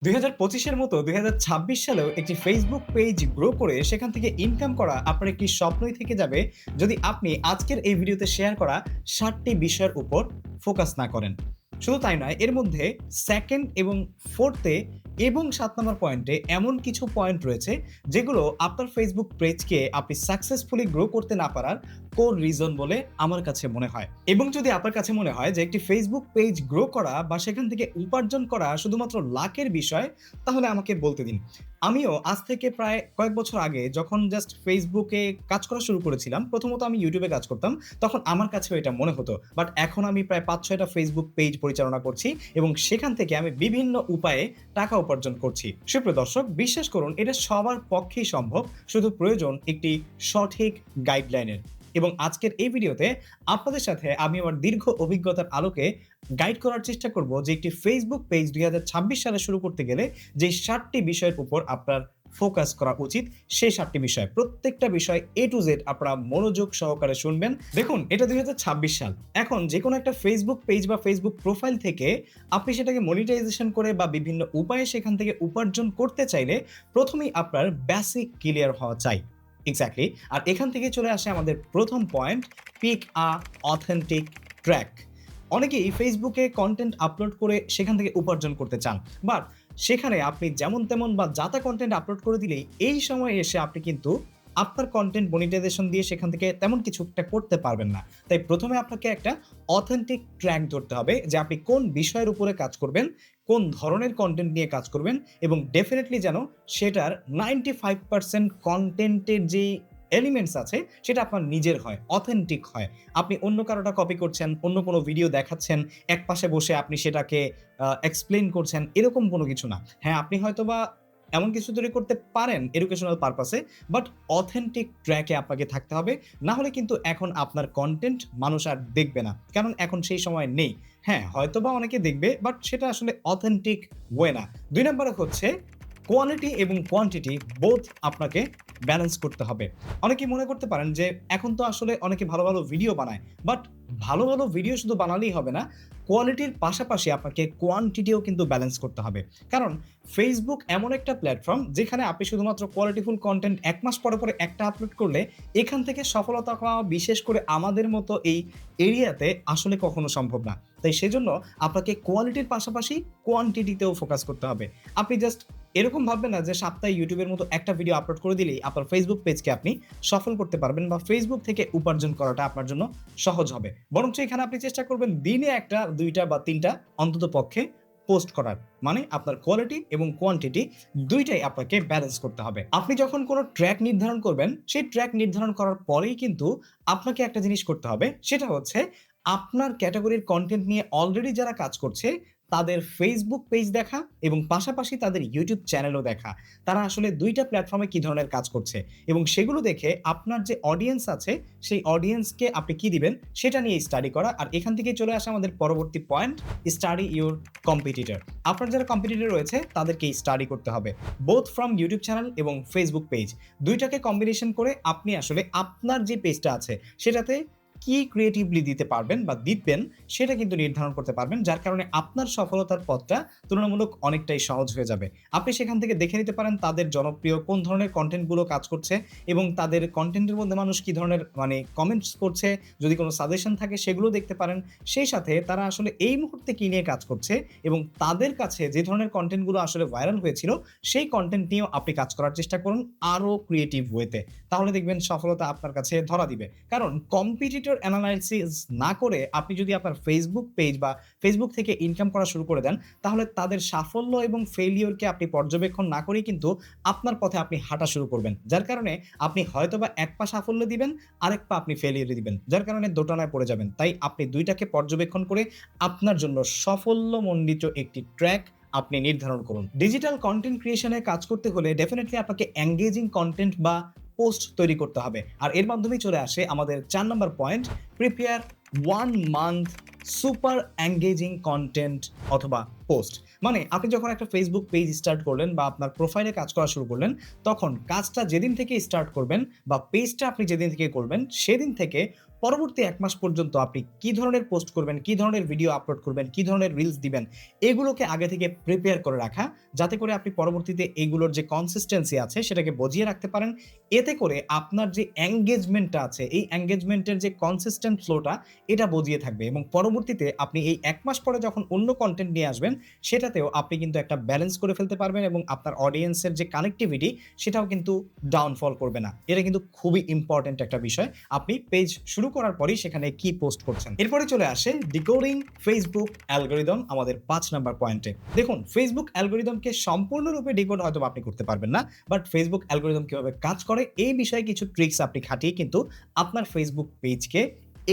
২০২৫ এর মতো ২০২৬ সালেও একটি ফেসবুক পেজ গ্রো করে সেখান থেকে ইনকাম করা আপনার একটি স্বপ্নই থেকে যাবে যদি আপনি আজকের এই ভিডিওতে শেয়ার করা ৭টি বিষয়ের উপর ফোকাস না করেন। শুধু তাই নয়, এর মধ্যে 2nd এবং 4th এ এবং ৭ নম্বর পয়েন্টে এমন কিছু পয়েন্ট রয়েছে যেগুলো আপনার ফেসবুক পেজকে আপনি সাকসেসফুলি গ্রো করতে না পারার কোর রিজন বলে আমার কাছে মনে হয়। এবং যদি আপনার কাছে মনে হয় যে একটি ফেসবুক পেজ গ্রো করা বা সেখান থেকে উপার্জন করা শুধুমাত্র লাকের বিষয়, তাহলে আমাকে বলতে দিন। আমিও আজ থেকে প্রায় কয়েক বছর আগে যখন জাস্ট ফেসবুকে কাজ করা শুরু করেছিলাম, প্রথমত আমি ইউটিউবে কাজ করতাম, তখন আমার কাছেও এটা মনে হতো। বাট এখন আমি প্রায় ৫-৬টা ফেসবুক পেজ পরিচালনা করছি এবং সেখান থেকে আমি বিভিন্ন উপায়ে টাকা উপার্জন করছি। সুপ্রিয় দর্শক, বিশ্বাস করুন এটা সবার পক্ষেই সম্ভব, শুধু প্রয়োজন একটি সঠিক গাইডলাইনের। এবং আজকের এই ভিডিওতে আপনাদের সাথে আমি আমার দীর্ঘ অভিজ্ঞতার আলোকে গাইড করার চেষ্টা করব যে একটি ফেসবুক পেজ ২০২৬ সালে শুরু করতে গেলে যে ৭টি বিষয়ের উপর আপনার ফোকাস করা উচিত, সেই ৭টি বিষয়। প্রত্যেকটা বিষয় A to Z আপনারা মনোযোগ সহকারে শুনবেন। দেখুন, এটা ২০২৬ সাল। এখন যেকোনো একটা ফেসবুক পেজ বা ফেসবুক প্রোফাইল থেকে আপনি সেটাকে মনিটাইজেশন করে বা বিভিন্ন উপায়ে সেখান থেকে উপার্জন করতে চাইলে প্রথমেই আপনার বেসিক ক্লিয়ার হওয়া চাই। এক্সাক্টলি। আর এখান থেকে চলে আসে আমাদের প্রথম পয়েন্ট, পিক আ অথেন্টিক ট্র্যাক। অনেকেই ফেসবুকে কনটেন্ট আপলোড করে সেখান থেকে উপার্জন করতে চান। বাট সেখানে আপনি যেমন তেমন বা যা তা কনটেন্ট আপলোড করে দিলেই এই সময়ে এসে আপনি কিন্তু আপনার কনটেন্ট মনিটাইজেশন দিয়ে সেখান থেকে তেমন কিছু একটা করতে পারবেন না। তাই প্রথমে আপনাকে একটা অথেন্টিক ট্র্যাক ধরতে হবে যে আপনি কোন বিষয়ের উপরে কাজ করবেন, কোন ধরনের কনটেন্ট নিয়ে কাজ করবেন এবং ডেফিনিটলি যেন সেটার 95% কনটেন্টের যেই এলিমেন্টস আছে সেটা আপনার নিজের হয়, অথেন্টিক হয়। আপনি অন্য কারোটা কপি করছেন, অন্য কোনো ভিডিও দেখাচ্ছেন, একপাশে বসে আপনি সেটাকে এক্সপ্লেইন করছেন, এরকম কোনো কিছু না। হ্যাঁ, আপনি হয়তোবা এমন কিছু তৈরি করতে পারেন এডুকেশনাল পারপাসে, বাট অথেন্টিক ট্র্যাকে আপনাকে থাকতে হবে। না হলে কিন্তু এখন আপনার কনটেন্ট মানুষ আর দেখবে না। কারণ এখন সেই সময় নেই। হ্যাঁ, হয়তোবা অনেকে দেখবে, বাট সেটা আসলে অথেন্টিক ওয়ে না। ২ নম্বরে হচ্ছে কোয়ালিটি এবং কোয়ান্টিটি বোথ আপনাকে ব্যালেন্স করতে হবে। অনেকেই মনে করতে পারেন যে এখন তো আসলে অনেকে ভালো, ভালো ভিডিও বানায়। বাট ভালো, ভালো ভিডিও শুধু বানালেই হবে না। কোয়ালিটির পাশাপাশি আপনাকে কোয়ান্টিটিও কিন্তু ব্যালেন্স করতে হবে। কারণ Facebook এমন একটা প্ল্যাটফর্ম যেখানে আপনি শুধুমাত্র কোয়ালিটিফুল কনটেন্ট ১ মাস পরে, পরে একটা আপলোড করলে এখান থেকে সফলতা পাওয়া বিশেষ করে আমাদের মতো এই এরিয়াতে আসলে কখনো সম্ভব না। তাই সেজন্য আপনাকে কোয়ালিটির পাশাপাশি কোয়ান্টিটিতেও ফোকাস করতে হবে। আপনি জাস্ট এরকম ভাববেন না যে সপ্তাহে ইউটিউবের মতো একটা ভিডিও আপলোড করে দিলেই আপনার ফেসবুক পেজকে আপনি সফল করতে পারবেন বা ফেসবুক থেকে উপার্জন করাটা আপনার জন্য সহজ হবে। বরঞ্চ এখানে আপনি চেষ্টা করবেন দিনে ১ টা, ২ টা বা ৩ টা অন্তত পক্ষে পোস্ট করার। মানে আপনার কোয়ালিটি এবং কোয়ান্টিটি ২ টাই আপনাকে ব্যালেন্স করতে হবে। আপনি যখন কোনো ট্র্যাক নির্ধারণ করবেন, সেই ট্র্যাক নির্ধারণ করার পরেই কিন্তু আপনাকে একটা জিনিস করতে হবে। সেটা হচ্ছে আপনার ক্যাটেগরির কনটেন্ট নিয়ে অলরেডি যারা কাজ করছে তাদের ফেসবুক পেজ দেখা এবং পাশাপাশি তাদের ইউটিউব চ্যানেলও দেখা। তারা আসলে ২ টা প্ল্যাটফর্মে কি ধরনের কাজ করছে এবং সেগুলো দেখে আপনার যে অডিয়েন্স আছে, সেই অডিয়েন্সকে আপনি কি দিবেন সেটা নিয়ে স্টাডি করা। আর এখান থেকেই চলে আসে আমাদের পরবর্তী পয়েন্ট, স্টাডি ইউর কম্পিটিটর। আপনার যারা কম্পিটিটর রয়েছে তাদেরকে স্টাডি করতে হবে। বোথ ফ্রম ইউটিউব চ্যানেল এবং ফেসবুক পেজ। ২ টাকে কম্বিনেশন করে আপনি আসলে আপনার যে পেজটা আছে সেটাতে কি ক্রিয়েটিভলি দিতে পারবেন বা দিবেন সেটা কিন্তু নির্ধারণ করতে পারবেন। যার কারণে আপনার সফলতার পথটা তুলনামূলক অনেকটাই সহজ হয়ে যাবে। আপনি সেখান থেকে দেখে নিতে পারেন তাদের জনপ্রিয় কোন ধরনের কনটেন্ট গুলো কাজ করছে এবং তাদের কনটেন্টের মধ্যে মানুষ কি ধরনের কমেন্টস করছে, যদি কোনো সাজেশন থাকে সেগুলো দেখতে পারেন। সেই সাথে তারা আসলে এই মুহূর্তে কি নিয়ে কাজ করছে এবং তাদের কাছে যে ধরনের কনটেন্ট গুলো আসলে ভাইরাল হয়েছিল সেই কনটেন্ট নিয়েও আপনি কাজ করার চেষ্টা করুন আরো ক্রিয়েটিভ ওয়েতে। তাহলে দেখবেন সফলতা আপনার কাছে ধরা দিবে। কারণ কম্পিটিটর অ্যানালাইসিস না করে আপনি যদি আপনার ফেসবুক পেজ বা ফেসবুক থেকে ইনকাম করা শুরু করে দেন, তাহলে তাদের সাফল্য এবং ফেইলিউরকে আপনি পর্যবেক্ষণ না করেই কিন্তু আপনার পথে আপনি হাঁটা শুরু করবেন। যার কারণে আপনি হয়তোবা এক পা সাফল্য দিবেন, আরেক পা আপনি ফেইলিউরে দিবেন। যার কারণে দোটানায় পড়ে যাবেন। তাই আপনি ২ টাকে পর্যবেক্ষণ করে আপনার জন্য সাফল্যমণ্ডিত একটি ট্র্যাক আপনি নির্ধারণ করুন। ডিজিটাল কনটেন্ট ক্রিয়েশন এ কাজ করতে হলে ডেফিনিটলি আপনাকে এনগেজিং কনটেন্ট বা পোস্ট তৈরি করতে হবে। আর এর মাধ্যমেই চলে আসে আমাদের ৪ number point, prepare 1 month super engaging content অথবা পোস্ট। মানে আপনি যখন একটা ফেসবুক পেজ স্টার্ট করলেন বা আপনার প্রোফাইলে কাজ করা শুরু করলেন, তখন কাজটা যেদিন থেকে স্টার্ট করবেন বা পেজটা আপনি যেদিন থেকে করবেন, সেদিন থেকে পরবর্তী ১ মাস পর্যন্ত আপনি কি ধরনের পোস্ট করবেন, কি ধরনের ভিডিও আপলোড করবেন, কি ধরনের রিলস দিবেন, এগুলোকে আগে থেকে প্রিপেয়ার করে রাখা। যাতে করে আপনি পরবর্তীতে এগুলোর যে কনসিস্টেন্সি আছে সেটাকে বজিয়ে রাখতে পারেন। এতে করে আপনার যে এনগেজমেন্টটা আছে, এই এনগেজমেন্টের যে কনসিস্টেন্ট ফ্লোটা এটা বজিয়ে থাকবে এবং পরবর্তীতে আপনি এই ১ মাস পরে যখন অন্য কনটেন্ট নিয়ে আসবেন, সেটাতেও আপনি কিন্তু একটা ব্যালেন্স করে ফেলতে পারবেন এবং আপনার অডিয়েন্সের যে কানেক্টিভিটি সেটাও কিন্তু ডাউনফল করবে না। এটা কিন্তু খুবই ইম্পোর্টেন্ট একটা বিষয়। আপনি পেজ শুরু করার পরেই সেখানে কি পোস্ট করছেন। এরপরে চলে আসে ডিকোডিং ফেসবুক অ্যালগরিদম আমাদের ৫ নাম্বার পয়েন্টে। দেখুন ফেসবুক অ্যালগরিদমকে সম্পূর্ণরূপে ডিকোড হয়তোবা আপনি করতে পারবেন না। বাট ফেসবুক অ্যালগরিদম কিভাবে কাজ করে এই বিষয়ে কিছু ট্রিকস আপনি খাটিয়ে কিন্তু আপনার ফেসবুক পেজকে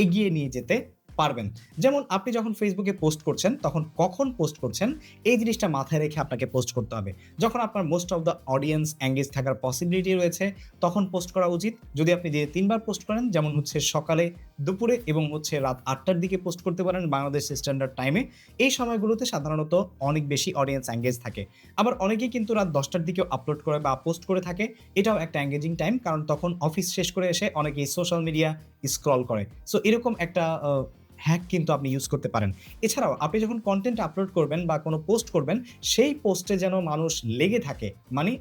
এগিয়ে নিয়ে যেতে পারবেন। যেমন আপনি যখন ফেসবুকে পোস্ট করছেন তখন কখন পোস্ট করছেন এই জিনিসটা মাথায় রেখে আপনাকে পোস্ট করতে হবে। যখন আপনার most of the audience engage থাকার পসিবিলিটি রয়েছে তখন পোস্ট করা উচিত। যদি আপনি দিনে ৩ বার পোস্ট করেন যেমন হচ্ছে সকালে, দুপুরে এবং হচ্ছে রাত ৮টার দিকে পোস্ট করতে পারেন বাংলাদেশ স্ট্যান্ডার্ড টাইমে। এই সময়গুলোতে সাধারণত অনেক বেশি অডিয়েন্স এনগেজ থাকে। আবার অনেকেই কিন্তু রাত ১০টার দিকেও আপলোড করে বা পোস্ট করে থাকে। এটাও একটা এনগেজিং টাইম কারণ তখন অফিস শেষ করে এসে অনেকেই সোশ্যাল মিডিয়া স্ক্রল করে। সো এরকম একটা হ্যাক কিন্তু আপনি ইউজ করতে পারেন। এছাড়াও আপনি যখন কনটেন্ট আপলোড করবেন বা কোনো পোস্ট করবেন, সেই পোস্টে যেন মানুষ লেগে থাকে। মানে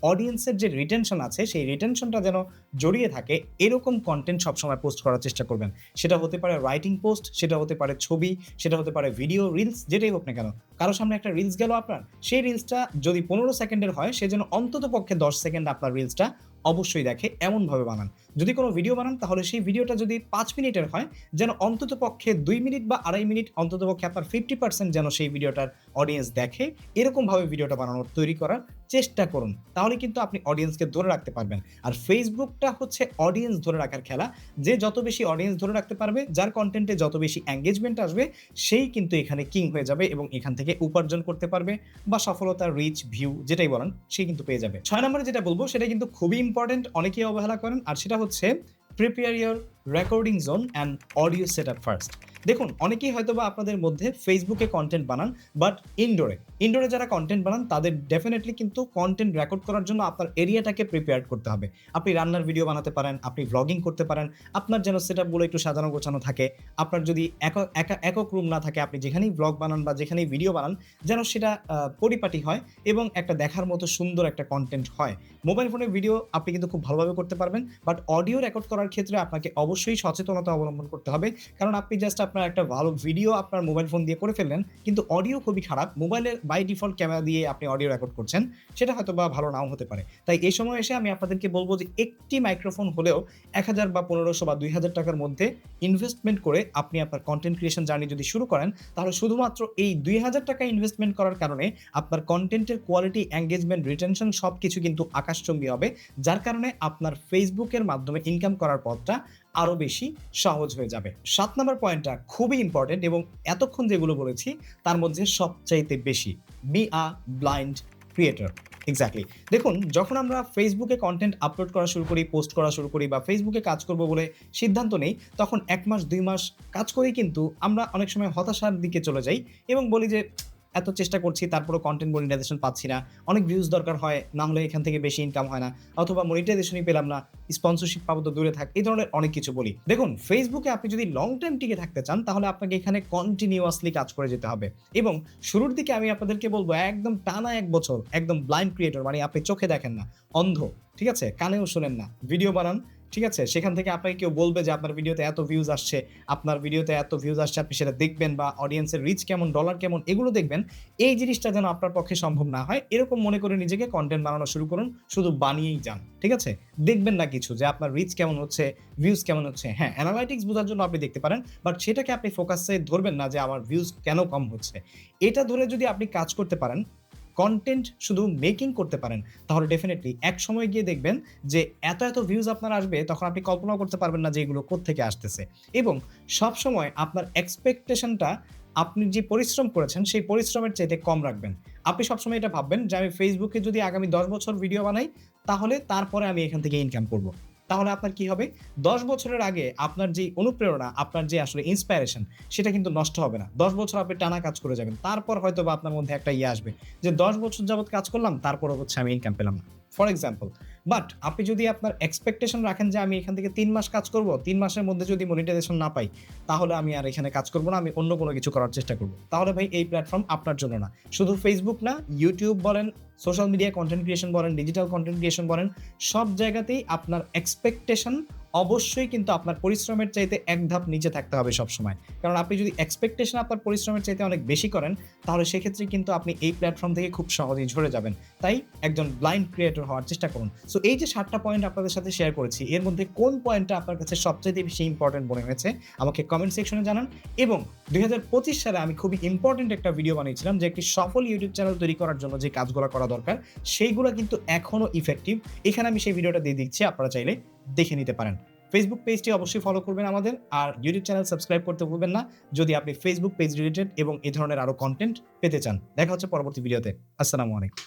অডিয়েন্সের যে রিটেনশন আছে, সেই রিটেনশনটা যেন জড়িয়ে থাকে, এরকম কনটেন্ট সবসময় পোস্ট করার চেষ্টা করবেন। সেটা হতে পারে রাইটিং পোস্ট, সেটা হতে পারে ছবি, সেটা হতে পারে ভিডিও, রিলস যেটাই হোক না কেন। কারো সামনে একটা রিলস গেল আপনার, সেই রিলসটা যদি ১৫ সেকেন্ডের হয়, সে যেন অন্ততপক্ষে ১০ সেকেন্ড আপনার রিলসটা অবশ্যই দেখে, এমনভাবে বানান। যদি কোনো ভিডিও বানান তাহলে সেই ভিডিওটা যদি ৫ মিনিটের হয়, যেন অন্ততপক্ষে ২ মিনিট বা ২.৫ মিনিট অন্ততপক্ষে আপনার 50% যেন সেই ভিডিওটার অডিয়েন্স দেখে, এরকমভাবে ভিডিওটা বানানোর তৈরি করার চেষ্টা করুন। তাহলে কিন্তু আপনি অডিয়েন্সকে ধরে রাখতে পারবেন। আর ফেসবুকটা হচ্ছে অডিয়েন্স ধরে রাখার খেলা। যে যত বেশি অডিয়েন্স ধরে রাখতে পারবে, যার কনটেন্টে যত বেশি এনগেজমেন্ট আসবে, সেই কিন্তু এখানে কিং হয়ে যাবে এবং এখান থেকে উপার্জন করতে পারবে বা সফলতা, রিচ, ভিউ যেটাই বলেন, সে কিন্তু পেয়ে যাবে। ৬ নম্বরে যেটা বলব সেটা কিন্তু খুবই ইম্পর্টেন্ট, অনেকেই অবহেলা করেন। আর সেটা হচ্ছে prepare your recording zone and audio setup first. দেখুন অনেকেই হয়তোবা আপনাদের মধ্যে ফেসবুকে কনটেন্ট বানান, বাট ইনডোরে যারা কনটেন্ট বানান তাদের ডেফিনেটলি কিন্তু কনটেন্ট রেকর্ড করার জন্য আপনার এরিয়াটাকে প্রিপেয়ার করতে হবে। আপনি রান্নার ভিডিও বানাতে পারেন, আপনি ভ্লগিং করতে পারেন, আপনার যেন সেটআপগুলো একটু সাজানো গোছানো থাকে। আপনার যদি একক রুম না থাকে, আপনি যেখানেই ভ্লগ বানান বা যেখানেই ভিডিও বানান, যেন সেটা পরিপাটি হয় এবং একটা দেখার মতো সুন্দর একটা কনটেন্ট হয়। মোবাইল ফোনের ভিডিও আপনি কিন্তু খুব ভালোভাবে করতে পারবেন, বাট অডিও রেকর্ড করার ক্ষেত্রে আপনাকে অবশ্যই সচেতনতা অবলম্বন করতে হবে। কারণ আপনি জাস্ট আপনার একটা ভালো ভিডিও আপনার মোবাইল ফোন দিয়ে করে ফেললেন, কিন্তু অডিও খুবই খারাপ। মোবাইলের বাই ডিফল্ট ক্যামেরা দিয়ে আপনি অডিও রেকর্ড করছেন, সেটা হয়তোবা ভালো নাও হতে পারে। তাই এই সময় এসে আমি আপনাদেরকে বলব যে একটি মাইক্রোফোন হলেও ১,০০০ বা ১৫০০ বা ২,০০০ টাকার মধ্যে ইনভেস্টমেন্ট করে আপনি আপনার কনটেন্ট ক্রিয়েশন জার্নি যদি শুরু করেন, তাহলে শুধুমাত্র এই ২,০০০ টাকা ইনভেস্টমেন্ট করার কারণে আপনার কনটেন্টের কোয়ালিটি, এনগেজমেন্ট, রিটেনশন সবকিছু কিন্তু আকাশচুম্বী হবে। যার কারণে আপনার ফেসবুকের মাধ্যমে ইনকাম করার পথটা আরো বেশি সহজ হয়ে যাবে। ৭ নাম্বার পয়েন্টটা খুবই ইম্পর্টেন্ট এবং এতক্ষণ যেগুলো বলেছি তার মধ্যে সবচাইতে বেশি, be a blind creator. Exactly. দেখুন যখন আমরা ফেসবুকে কনটেন্ট আপলোড করা শুরু করি, পোস্ট করা শুরু করি বা ফেসবুকে কাজ করব বলে সিদ্ধান্ত নেই, তখন ১ মাস ২ মাস কাজ করেই কিন্তু আমরা অনেক সময় হতাশার দিকে চলে যাই এবং বলি যে এত চেষ্টা করছি তারপরেও কনটেন্ট মনিটাইজেশন পাচ্ছি না। অনেক ভিউজ দরকার হয়, না হলে এখান থেকে বেশি ইনকাম হয় না, অথবা মনিটাইজেশনই পেলাম না, স্পন্সরশিপ পাবো তো দূরে থাক, এই ধরনের অনেক কিছু বলি। দেখুন ফেসবুকে আপনি যদি লং টাইম টিকে থাকতে চান তাহলে আপনাকে এখানে কন্টিনিউয়াসলি কাজ করে যেতে হবে এবং শুরুর দিকে আমি আপনাদেরকে বলবো একদম টানা ১ বছর একদম ব্লাইন্ড ক্রিয়েটর, মানে আপনি চোখে দেখেন না, অন্ধ, ঠিক আছে? কানেও শোনেন না, ভিডিও বানান, ঠিক আছে? সেখান থেকে আপনাকে কেউ বলবে যে আপনার ভিডিওতে এত ভিউজ আসছে, আপনি সেটা দেখবেন বা অডিয়েন্সের রিচ কেমন, ডলার কেমন, এগুলো দেখবেন। এই জিনিসটা যেন আপনার পক্ষে সম্ভব না হয়, এরকম মনে করে নিজেকে কনটেন্ট বানানো শুরু করুন। শুধু বানিয়েই যান, ঠিক আছে? দেখবেন না কিছু যে আপনার রিচ কেমন হচ্ছে, ভিউজ কেমন হচ্ছে। হ্যাঁ, অ্যানালাইটিক্স বোঝার জন্য আপনি দেখতে পারেন, বাট সেটাকে আপনি ফোকাসে ধরবেন না যে আমার ভিউজ কেন কম হচ্ছে। এটা ধরে যদি আপনি কাজ করতে পারেন, কনটেন্ট শুধু মেকিং করতে পারেন, তাহলে ডেফিনিটলি একসময় গিয়ে দেখবেন যে এত ভিউজ আপনার আসবে, তখন আপনি কল্পনাও করতে পারবেন না যে এগুলো কোত্থেকে আসতেছে। এবং সবসময় আপনার এক্সপেকটেশনটা আপনি যে পরিশ্রম করেছেন সেই পরিশ্রমের চাইতে কম রাখবেন। আপনি সবসময় এটা ভাববেন যে আমি ফেসবুকে যদি আগামী ১০ বছর ভিডিও বানাই, তাহলে তারপরে আমি এখান থেকে ইনকাম করব। তাহলে আপনার কি হবে? ১০ বছরের আগে আপনার যে অনুপ্রেরণা, আপনার যে আসলে ইন্সপায়ারেশন, সেটা কিন্তু নষ্ট হবে না। ১০ বছর আপনি টানা কাজ করে যাবেন। তারপর হয়তোবা আপনার মধ্যে একটা আসবে যে ১০ বছর যাবৎ কাজ করলাম, তারপরও হচ্ছে আমি ইনকাম পেলাম না। For example. বাট আপনি যদি আপনার এক্সপেকটেশন রাখেন যে আমি এখান থেকে ৩ মাস কাজ করব, ৩ মাসের মধ্যে যদি মনিটাইজেশন না পাই, তাহলে আমি আর এখানে কাজ করব না, আমি অন্য কোনো কিছু করার চেষ্টা করব। তাহলে ভাই এই প্ল্যাটফর্ম আপনার জন্য না। শুধু Facebook না, YouTube বলেন, সোশ্যাল মিডিয়া কনটেন্ট ক্রিয়েশন বলেন, ডিজিটাল কনটেন্ট ক্রিয়েশন বলেন, সব জায়গাতেই আপনার এক্সপেকটেশন অবশ্যই কিন্তু আপনার পরিশ্রমের চাইতে এক ধাপ নিচে থাকতে হবে সবসময়। কারণ আপনি যদি এক্সপেকটেশন আপনার পরিশ্রমের চাইতে অনেক বেশি করেন, তাহলে সেক্ষেত্রে কিন্তু আপনি এই প্ল্যাটফর্ম থেকে খুব সহজেই ঝরে যাবেন। তাই একজন ব্লাইন্ড ক্রিয়েটর হওয়ার চেষ্টা করুন। সো এই যে ৭ টা পয়েন্ট আপনাদের সাথে শেয়ার করেছি, এর মধ্যে কোন পয়েন্টটা আপনার কাছে সবচাইতে বেশি ইম্পোর্টেন্ট মনে হয়েছে আমাকে কমেন্ট সেকশনে জানান। এবং ২০২৫ সালে আমি খুবই ইম্পোর্টেন্ট একটা ভিডিও বানিয়েছিলাম যে একটি সফল ইউটিউব চ্যানেল তৈরি করার জন্য যে কাজগুলো করা দরকার, সেইগুলো কিন্তু এখনো ইফেক্টিভ। এখানে আমি সেই ভিডিওটা দিয়ে দিচ্ছি, আপনারা চাইলে দেখে নিতে পারেন। ফেসবুক পেজটি অবশ্যই ফলো করবেন আমাদের, আর ইউটিউব চ্যানেল সাবস্ক্রাইব করতে ভুলবেন না যদি আপনি ফেসবুক পেজ রিলেটেড এবং এই ধরনের আরো কনটেন্ট পেতে চান। দেখা হচ্ছে পরবর্তী ভিডিওতে। আসসালামু আলাইকুম।